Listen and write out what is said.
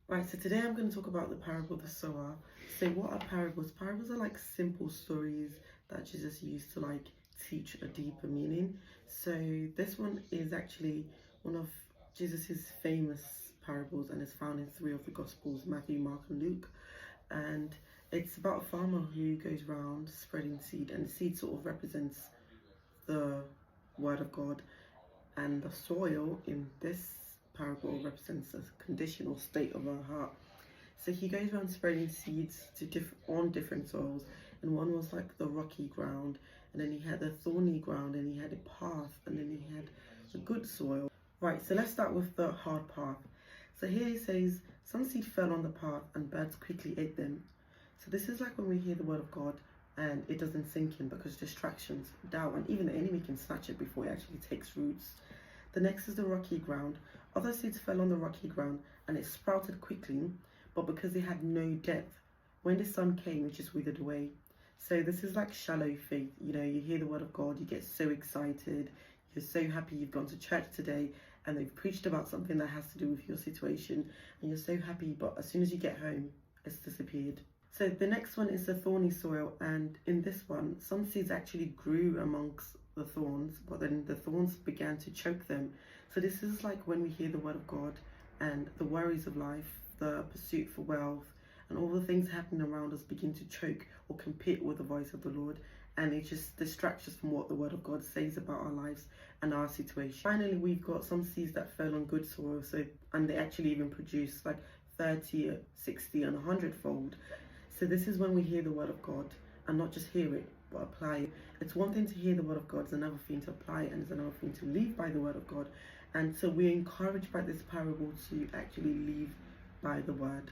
Right, so today I'm going to talk about the parable of the sower. So, what are parables? Parables are like simple stories that Jesus used to teach a deeper meaning. So, this one is actually one of Jesus's famous parables and is found in three of the Gospels: Matthew, Mark, and Luke. And it's about a farmer who goes around spreading seed, and the seed sort of represents the Word of God, and the soil in this parable represents a condition or state of our heart. So he goes around spreading seeds on different soils, and one was like the rocky ground, and then he had the thorny ground, and he had a path, and then he had the good soil. Right, so let's start with the hard path. So here he says, some seed fell on the path, and birds quickly ate them. So this is like when we hear the word of God and it doesn't sink in because distractions, doubt, and even the enemy can snatch it before it actually takes roots. The next is the rocky ground. Other seeds fell on the rocky ground and it sprouted quickly, but because it had no depth, when the sun came, it just withered away. So this is like shallow faith. You know, you hear the word of God, you get so excited, you're so happy you've gone to church today and they've preached about something that has to do with your situation, and you're so happy, but as soon as you get home, it's disappeared. So the next one is the thorny soil, and in this one, some seeds actually grew amongst the thorns, but then the thorns began to choke them. So this is like when we hear the word of God and the worries of life, the pursuit for wealth, and all the things happening around us begin to choke or compete with the voice of the Lord, and it just distracts us from what the word of God says about our lives and our situation. Finally, we've got some seeds that fell on good soil, and they actually even produce like 30, 60, and 100-fold. So this is when we hear the word of God and not just hear it, but apply it. It's one thing to hear the word of God, it's another thing to apply it, and it's another thing to live by the word of God. And so we're encouraged by this parable to actually live by the word.